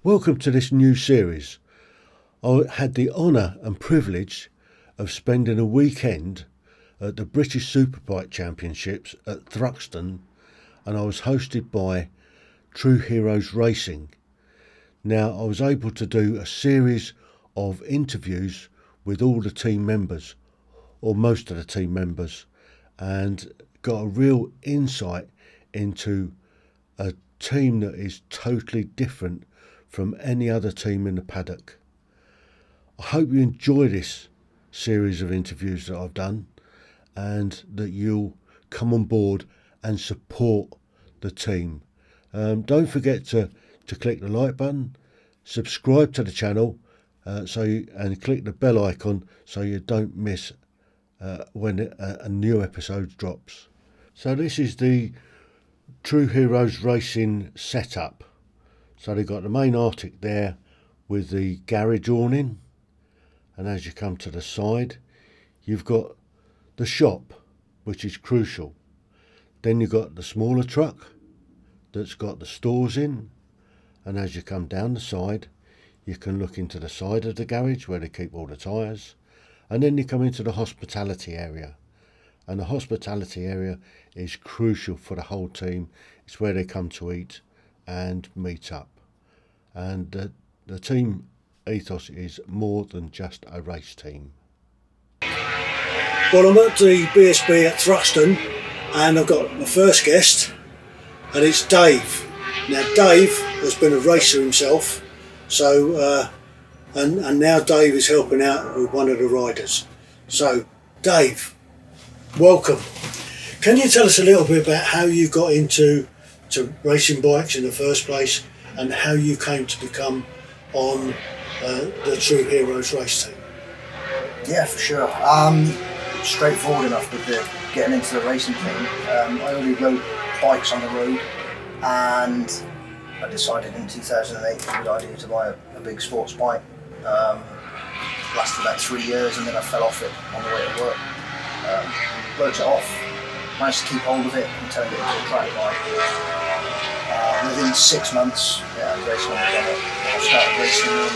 Welcome to this new series. I had the honour and privilege of spending a weekend at the British Superbike Championships at Thruxton, and I was hosted by True Heroes Racing. Now, I was able to do a series of interviews with all the team members, or most of the team members, and got a real insight into a team that is totally different from any other team in the paddock. I hope you enjoy this series of interviews that I've done and that you'll come on board and support the team. Don't forget to click the like button, subscribe to the channel and click the bell icon so you don't miss when a new episode drops. So this is the True Heroes Racing setup. So they've got the main Arctic there with the garage awning, and as you come to the side you've got the shop, which is crucial. Then you've got the smaller truck that's got the stores in, and as you come down the side you can look into the side of the garage where they keep all the tyres, and then you come into the hospitality area. And the hospitality area is crucial for the whole team. It's where they come to eat and meet up. And the team ethos is more than just a race team. Well, I'm at the BSB at Thruxton, and I've got my first guest, and it's Dave. Now, Dave has been a racer himself, so and now Dave is helping out with one of the riders. So, Dave, welcome. Can you tell us a little bit about how you got into racing bikes in the first place, and how you came to become on the True Heroes race team? Yeah, for sure. Straightforward enough with getting into the racing thing. I only rode bikes on the road, and I decided in 2008 it was a good idea to buy a big sports bike. Lasted about 3 years, and then I fell off it on the way to work. Wrote it off, managed to keep hold of it and turned it into a track bike. Within 6 months, I was racing on it. I started racing in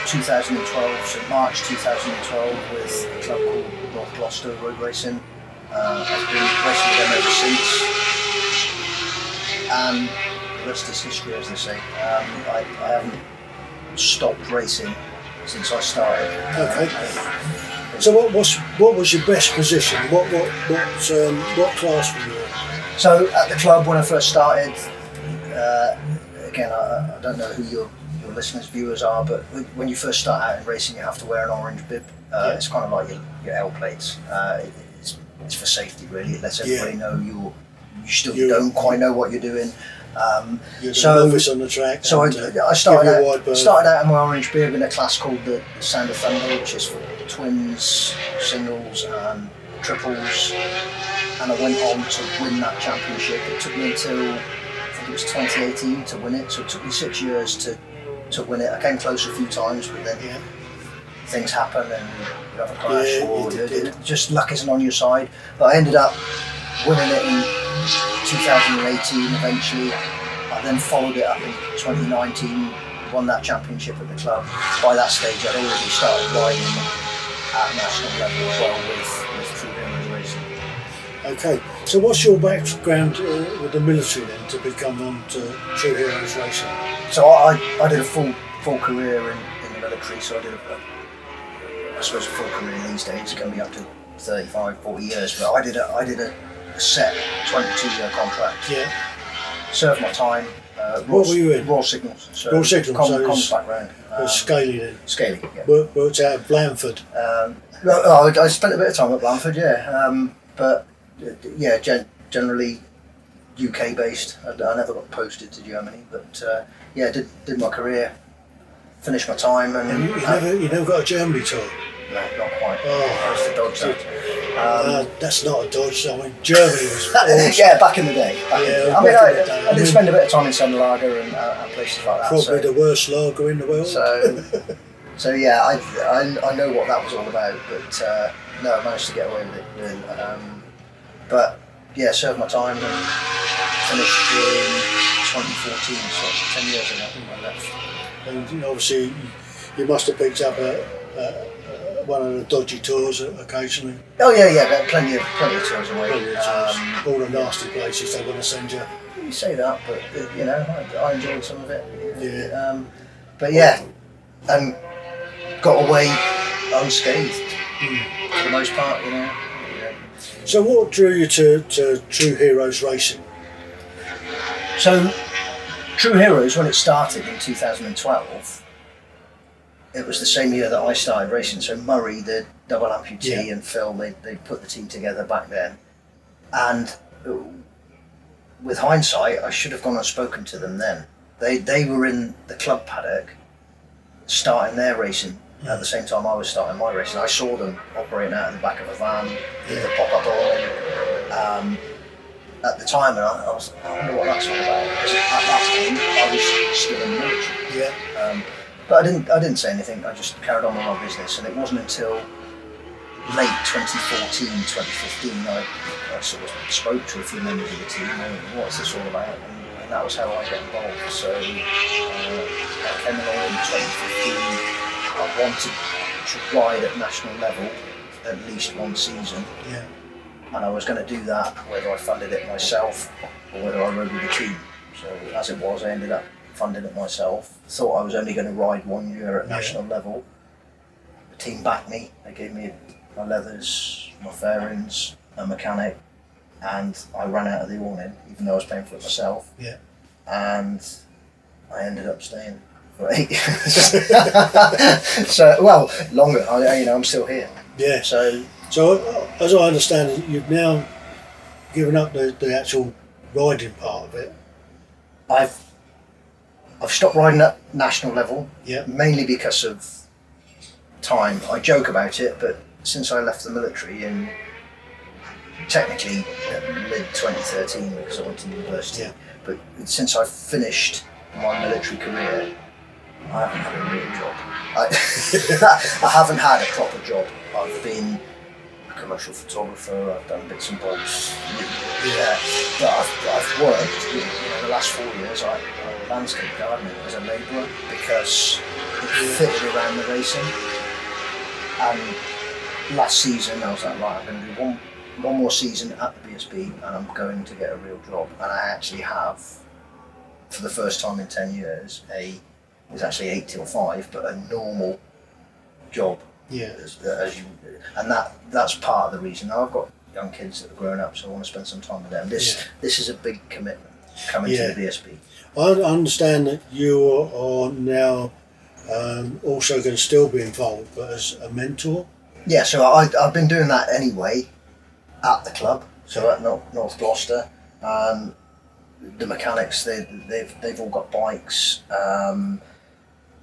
2012, so March 2012, with a club called North Gloucester Road Racing. I've been racing with them ever since, and the rest is history, as they say. I haven't stopped racing since I started. Okay. So what was your best position? What class were you in? So at the club when I first started, again I don't know who your listeners, viewers are, but when you first start out in racing you have to wear an orange bib. It's kind of like your L plates. It's for safety really. It lets everybody know you still don't quite know what you're doing. You're the novice on the track. So I started out in my orange bib in a class called the Sound of Thunder, which is for twins, singles and triples, and I went on to win that championship. It took me until I think it was 2018 to win it, so it took me 6 years to win it. I came close a few times, but then things happen and you have a crash, or just luck isn't on your side. But I ended up winning it in 2018 eventually. I then followed it up in 2019, won that championship at the club. By that stage I'd already started riding at national level as well with True Heroes Racing. Okay, so what's your background with the military then to become on to True Heroes Racing? So I did a full career in the military, so I did I suppose a full career these days can be up to 35, 40 years, but I did a set 22-year contract. Yeah. Served my time. What were you in? Raw Signals. So Raw Signals. Comms background. Scaly then. Scaly. Yeah. Worked out at Blandford. I spent a bit of time at Blandford, yeah. But yeah, generally UK based. I never got posted to Germany, but yeah, did my career, finished my time, and you never got a Germany tour. No, not quite. Oh, I used to dodge that. That's not a dodge. I mean, Germany was awesome. Yeah, back in the day. I did spend a bit of time in Sunderlager and places like that. Probably the worst lager in the world. So yeah, I know what that was all about, but no, I managed to get away with it. But yeah, served my time and finished in 2014, so 10 years ago I left. And obviously you must have picked up one of the dodgy tours occasionally. Oh yeah, but plenty of tours away. All the nasty places they want to send you. You say that, but you know, I enjoyed some of it. Yeah. But yeah, and got away unscathed for the most part, you know. So what drew you to True Heroes Racing? So True Heroes, when it started in 2012, it was the same year that I started racing. So Murray, the double amputee, and Phil, they put the team together back then. And with hindsight, I should have gone and spoken to them then. They were in the club paddock starting their racing at the same time I was starting my racing. I saw them operating out in the back of a van with the pop-up awning at the time, and I was like, I wonder what that's all about. Because at that point, I was still in the military. Yeah. But I didn't say anything. I just carried on with my business, and it wasn't until late 2014, 2015 I sort of spoke to a few members of the team and what's this all about, and that was how I got involved. So I came along in 2015. I wanted to ride at national level at least one season, and I was going to do that whether I funded it myself or whether I rode with the team. So as it was, I ended up funding it myself. Thought I was only going to ride 1 year at national level. The team backed me. They gave me my leathers, my fairings, a mechanic, and I ran out of the awning, even though I was paying for it myself. Yeah. And I ended up staying for 8 years. So, well, longer. I'm still here. Yeah. So as I understand it, you've now given up the actual riding part of it. I've stopped riding at national level, mainly because of time. I joke about it, but since I left the military in technically mid-2013 because I went to university, but since I finished my military career, I haven't had a real job. I haven't had a proper job. I've been a commercial photographer, I've done bits and bobs, but I've worked, the last 4 years I landscape gardening as a labourer because it fitted around the racing. And last season I was like, right, I'm going to do one more season at the BSB and I'm going to get a real job. And I actually have, for the first time in 10 years, it's actually 8 till 5, but a normal job. Yeah. And that's part of the reason. Now I've got young kids that are growing up, so I want to spend some time with them. This is a big commitment coming to the BSB. I understand that you are now also going to still be involved, but as a mentor. Yeah, so I've been doing that anyway at the club. So at North Gloucester, the mechanics they've all got bikes.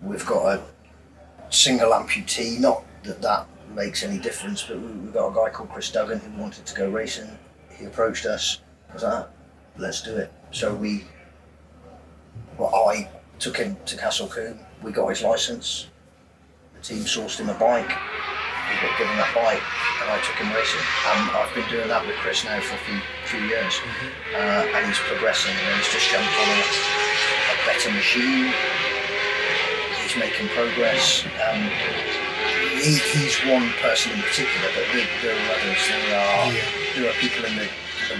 We've got a single amputee. Not that makes any difference, but we've got a guy called Chris Duggan who wanted to go racing. He approached us. I was like, let's do it. So I took him to Castle Combe. We got his licence. The team sourced him a bike. He got given that bike, and I took him racing. And I've been doing that with Chris now for a few years, and he's progressing. And he's just jumped on a better machine. He's making progress. He's one person in particular, but there are others. There are people in the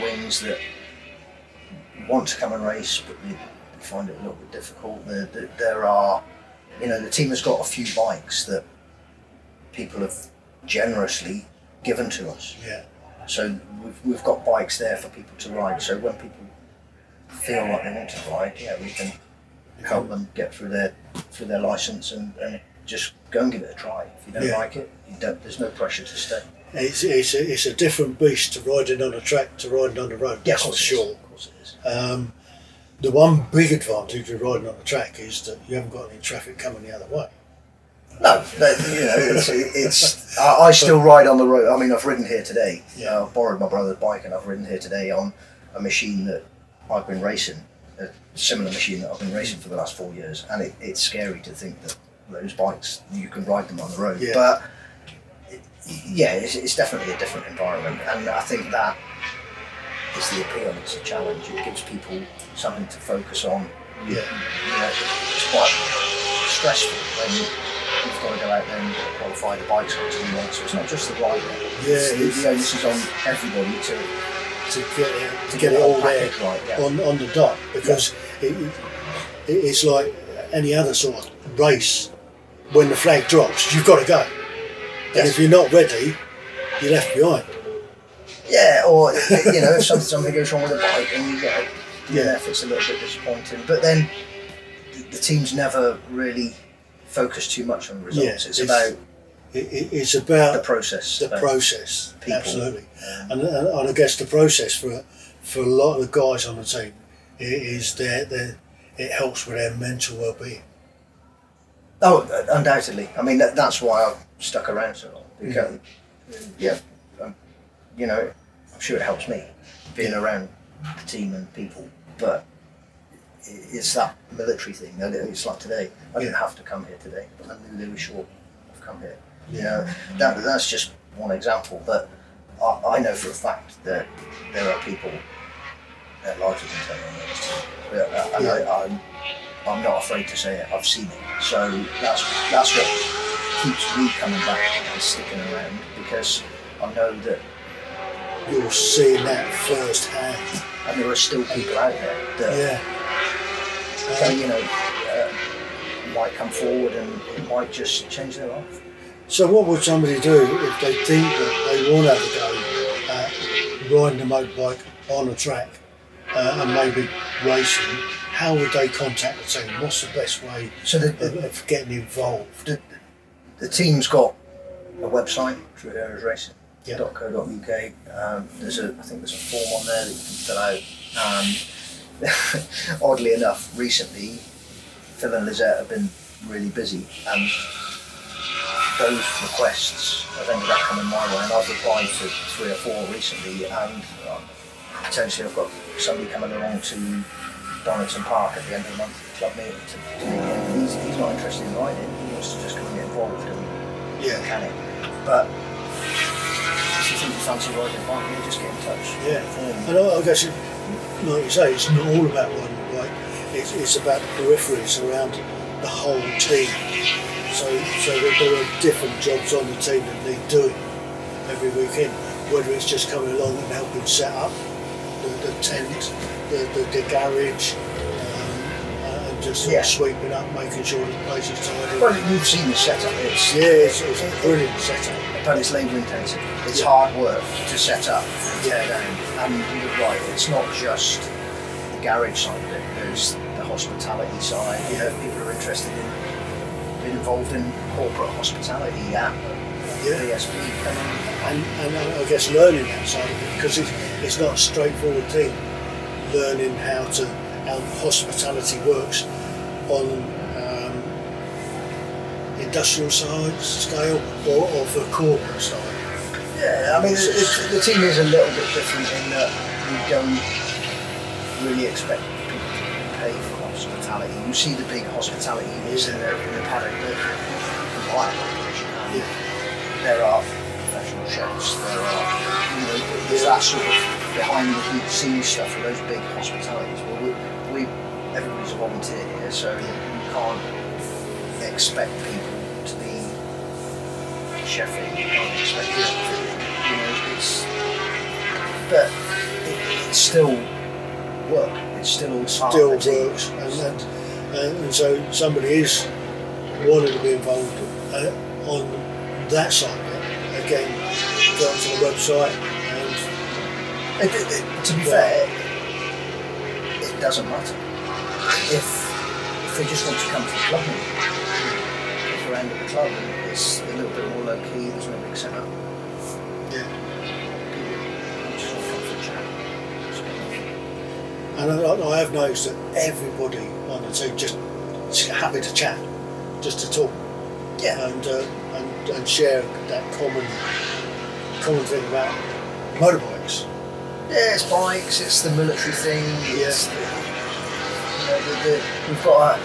wings that want to come and race, but they find it a little bit difficult. There are, the team has got a few bikes that people have generously given to us. Yeah. So we've got bikes there for people to ride. So when people feel like they want to ride, we can help them get through their license and just go and give it a try. If you don't like it, there's no pressure to stay. It's a different beast to riding on a track to riding on the road. Yes, for sure. Of course it is. The one big advantage of riding on the track is that you haven't got any traffic coming the other way. No, it's. I still ride on the road. I mean, I've ridden here today. I've borrowed my brother's bike, and I've ridden here today on a machine that I've been racing, a similar machine that I've been racing for the last 4 years, and it's scary to think that those bikes you can ride them on the road. Yeah. But it's definitely a different environment, and I think that is the appeal. It's a challenge. It gives people something to focus on. Yeah. It's quite stressful when you've got to go out there and you've got to qualify the bikes on team one. So it's not just the rider. Yeah, the onus is on everybody to get it all there right, yeah. on the dot, because it's like any other sort of race. When the flag drops, you've got to go. And if you're not ready, you're left behind. Yeah, or if something goes wrong with a bike and you get a DNF, it's a little bit disappointing. But then the teams never really focus too much on results. It's about the process. The process, people. Absolutely. And I guess the process for a lot of the guys on the team is it helps with their mental well-being. Oh, undoubtedly. I mean, that's why I've stuck around so long. Because, I'm sure it helps me being around the team and people. But it's that military thing. It's like today. I didn't have to come here today, but I knew they were sure I've come here. That's just one example. But I know for a fact that there are people that are larger than 10 minutes. I'm not afraid to say it. I've seen it. So that's what keeps me coming back and sticking around, because I know that you're seeing that firsthand. And there are still people out there that might come forward and it might just change their life. So what would somebody do if they think that they want to have a go at riding a motorbike on a track and maybe racing? How would they contact the team? What's the best way of getting involved? The team's got a website, trueheroesracing.co.uk. I think there's a form on there that you can fill out. Oddly enough, recently, Phil and Lizette have been really busy, and those requests have ended up coming my way, and I've replied to 3 or 4 recently, and potentially I've got somebody coming along to Donington Park at the end of the month at the club meeting to meet him. He's not interested in riding, he wants to just come and get involved and mechanic. But if you think you fancy riding a bike, just get in touch. And I guess, like you say, it's not all about riding a bike, it's about the peripheries around the whole team. So that there are different jobs on the team that need doing every weekend, whether it's just coming along and helping set up the tent, the garage, and just sort of sweeping up, making sure the place is tidy. Well, you've seen the setup. It's a brilliant setup. But it's labour intensive. It's hard work to set up and tear down. And you're right, it's not just the garage side of it. There's the hospitality side. People are interested in being involved in corporate hospitality at BSP. And I guess learning that side of it, because it's not a straightforward thing. Learning how hospitality works on industrial scale or for corporate style. Yeah, I mean the team is a little bit different in that we don't really expect people to pay for hospitality. You see the big hospitality units in the paddock that can buy accommodation. There are professional chefs, there's that sort of behind the scenes stuff for those big hospitalities. Well, everybody's a volunteer here, so you can't expect people to be chefing. You can't expect it's still work. It's still all part of the team. Works, and so somebody is wanting to be involved on that side of it. Again, go onto the website and. To be fair, it doesn't matter. If they just want to come to the club meeting, if we're around at the club and it's a little bit more low key, there's no big setup. Yeah. People just want to come for a chat. And I have noticed that everybody on the team just happy to chat, just to talk. Yeah. And share that common thing about motorbikes. Yeah, it's bikes, it's the military thing, it's we've got a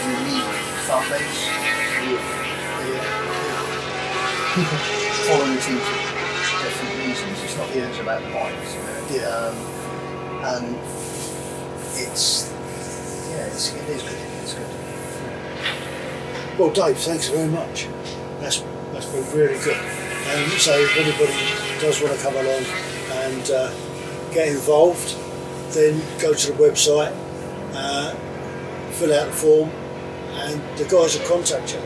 unique fan base. People follow the team Yeah. It's about the bikes, you know. Yeah. And it's it is good. It's good. Well, Dave, thanks very much. That's been really good. And so if anybody does want to come along and get involved, then go to the website, fill out the form, and the guys will contact you.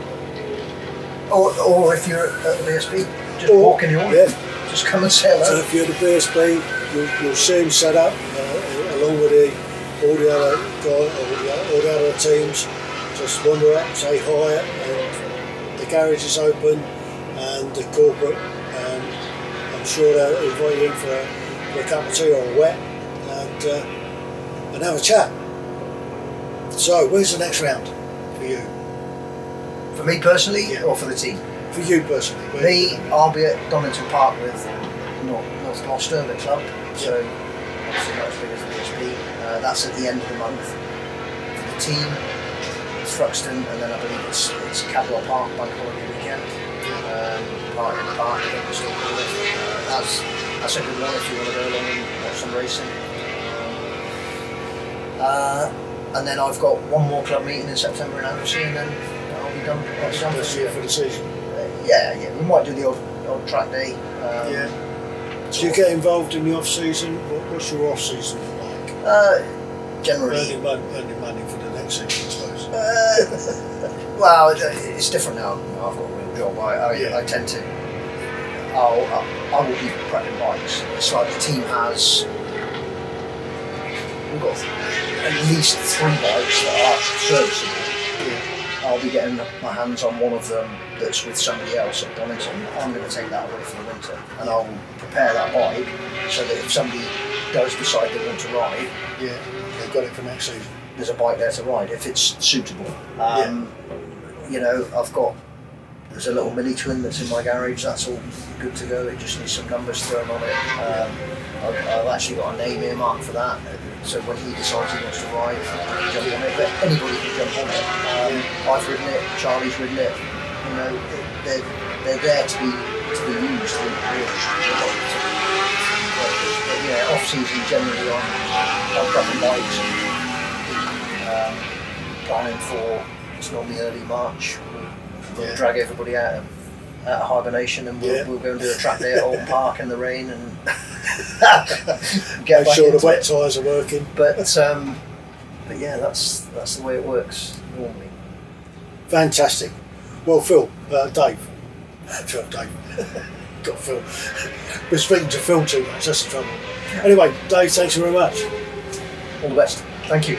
Or if you're at the BSB, just walk in the order. Yeah. Just come and say hello. So if you're at the BSB, you'll see them set up along with all the other guys, all the other teams. Just wander up, say hi, and the garage is open, and the corporate. I'm sure they'll invite you in for a cup of tea or a wet, and have a chat. So, where's the next round for you? For me personally, Yeah. or for the team? For you personally? Me, I'll be at Donington Park with North Gloucester, the club. So obviously not as big as the BSB. That's at the end of the month. For the team, Thruxton, and then I believe it's Cadwell Park bank holiday weekend. Park in the park, I think we still call it. That's a good one if you want to go along and watch some racing. And then I've got one more club meeting in September in Anglesey, and then I'll be done. That's it for the season. Yeah, we might do the odd track day. Yeah. Do you get involved in the off season? What's your off season like? Generally, Earning money for the next season, I suppose. well, it's different now. I've got a real job. I tend to. I will be prepping bikes. It's like the team has. We've got at least 3 bikes that are serviceable. I'll be getting my hands on one of them that's with somebody else at Donington. I'm going to take that away for the winter, and I'll prepare that bike so that if somebody does decide they want to ride, they've got it for next season. There's a bike there to ride if it's suitable. You know, there's a little mini twin that's in my garage. That's all good to go. It just needs some numbers thrown on it. I've actually got a name earmarked for that. So when he decides he wants to ride, I can jump on it. But anybody can jump on it. I've ridden it. Charlie's ridden it. You know, they're there to be used. But yeah, off season generally on prepping bikes. Planning for it's normally early March. We'll drag everybody out of hibernation, and we'll go and do a track day at Old Park in the rain and get Make sure the wet tyres are working. But yeah, that's the way it works normally. Fantastic. Well, Dave. Got Phil. We're speaking to Phil too much. That's the trouble. Anyway, Dave, thanks very much. All the best. Thank you.